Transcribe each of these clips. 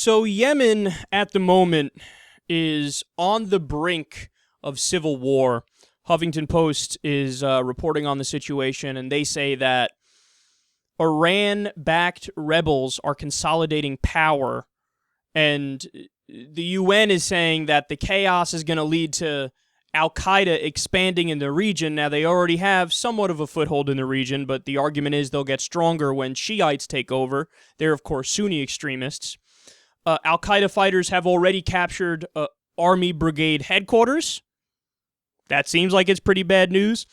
So Yemen at the moment is on the brink of civil war. Huffington Post is reporting on the situation, and they say that Iran-backed rebels are consolidating power, and the UN is saying that the chaos is going to lead to al-qaeda expanding in the region. Now, they already have somewhat of a foothold in the region, but the argument is they'll get stronger when Shiites take over. They're, of course, Sunni extremists. Al-Qaeda fighters have already captured Army Brigade headquarters. That seems like it's pretty bad news.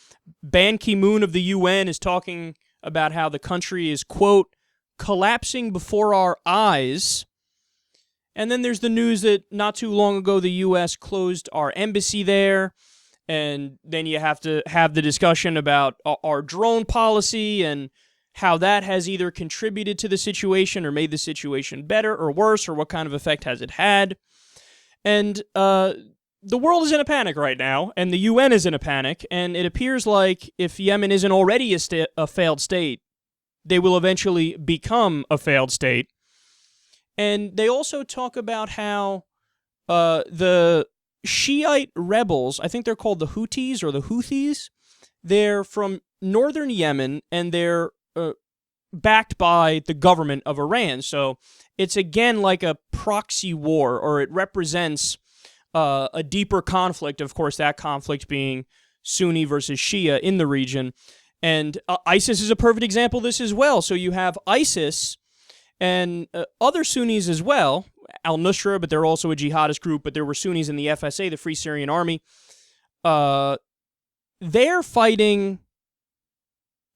Ban Ki-moon of the UN is talking about how the country is, quote, collapsing before our eyes. And then there's the news that not too long ago the U.S. closed our embassy there. And then you have to have the discussion about our drone policy and how that has either contributed to the situation or made the situation better or worse, or what kind of effect has it had. And the world is in a panic right now, and the UN is in a panic, and it appears like if Yemen isn't already a failed state, they will eventually become a failed state. And they also talk about how the Shiite rebels, I think they're called the Houthis or the Houthis, they're from northern Yemen, and they're backed by the government of Iran. So it's again like a proxy war, or it represents a deeper conflict, of course, that conflict being Sunni versus Shia in the region. And ISIS is a perfect example of this as well. So you have ISIS and other Sunnis as well, al-Nusra, but they're also a jihadist group, but there were Sunnis in the FSA, the Free Syrian Army. They're fighting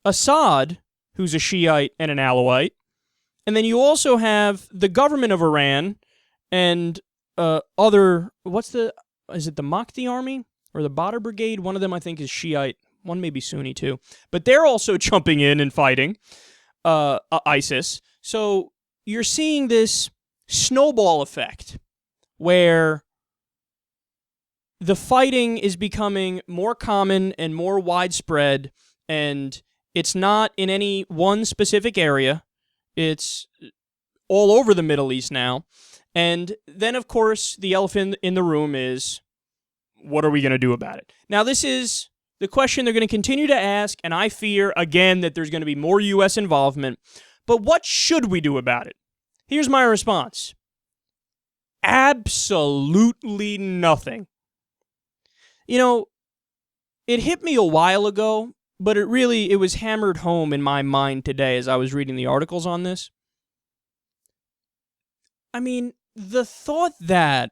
Assad, who's a Shiite and an Alawite. And then you also have the government of Iran and other, is it the Mahdi army or the Badr Brigade? One of them I think is Shiite, one may be Sunni too. But they're also jumping in and fighting ISIS. So you're seeing this snowball effect where the fighting is becoming more common and more widespread, and it's not in any one specific area. It's all over the Middle East now. And then, of course, the elephant in the room is, what are we going to do about it? Now, this is the question they're going to continue to ask, and I fear, again, that there's going to be more U.S. involvement. But what should we do about it? Here's my response. Absolutely nothing. You know, it hit me a while ago, but it was hammered home in my mind today as I was reading the articles on this. I mean, the thought that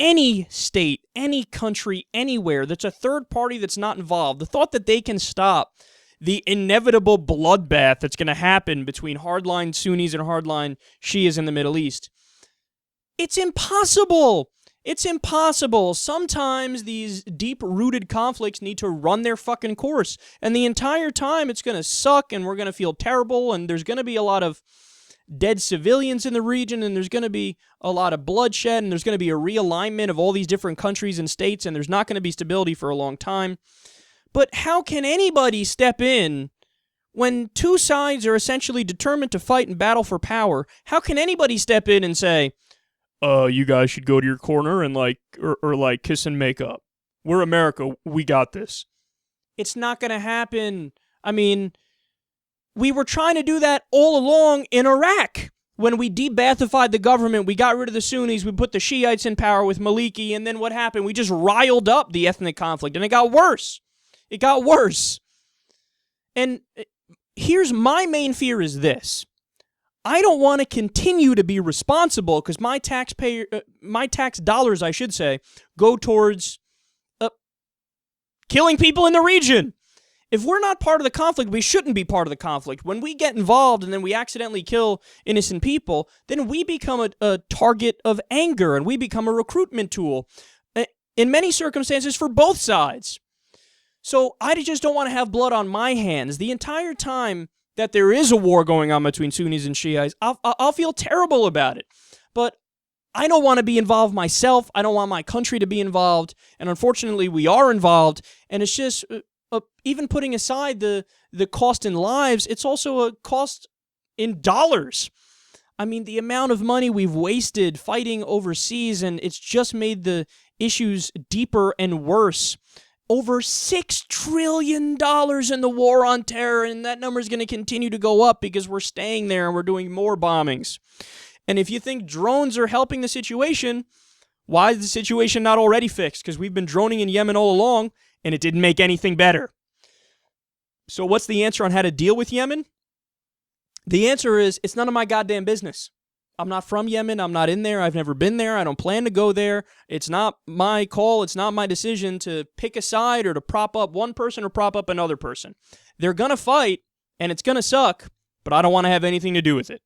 any state, any country, anywhere that's a third party that's not involved, the thought that they can stop the inevitable bloodbath that's going to happen between hardline Sunnis and hardline Shias in the Middle East, it's impossible. It's impossible. Sometimes these deep-rooted conflicts need to run their fucking course, and the entire time it's going to suck, and we're going to feel terrible, and there's going to be a lot of dead civilians in the region, and there's going to be a lot of bloodshed, and there's going to be a realignment of all these different countries and states, and there's not going to be stability for a long time. But how can anybody step in when two sides are essentially determined to fight and battle for power? How can anybody step in and say, you guys should go to your corner and or kiss and make up? We're America. We got this. It's not going to happen. I mean, we were trying to do that all along in Iraq. When we de-Baathified the government, we got rid of the Sunnis, we put the Shiites in power with Maliki, and then what happened? We just riled up the ethnic conflict, and it got worse. It got worse. And here's my main fear is this. I don't want to continue to be responsible because my tax dollars, I should say, go towards killing people in the region. If we're not part of the conflict, we shouldn't be part of the conflict. When we get involved and then we accidentally kill innocent people, then we become a target of anger and we become a recruitment tool in many circumstances for both sides. So I just don't want to have blood on my hands. The entire time that there is a war going on between Sunnis and Shiites, I'll feel terrible about it. But I don't want to be involved myself. I don't want my country to be involved. And unfortunately, we are involved. And it's just, even putting aside the cost in lives, it's also a cost in dollars. I mean, the amount of money we've wasted fighting overseas, and it's just made the issues deeper and worse. Over $6 trillion in the war on terror, and that number is going to continue to go up because we're staying there and we're doing more bombings. And if you think drones are helping the situation, why is the situation not already fixed? Because we've been droning in Yemen all along, and it didn't make anything better. So what's the answer on how to deal with Yemen? The answer is, it's none of my goddamn business. I'm not from Yemen. I'm not in there. I've never been there. I don't plan to go there. It's not my call. It's not my decision to pick a side or to prop up one person or prop up another person. They're going to fight, and it's going to suck, but I don't want to have anything to do with it.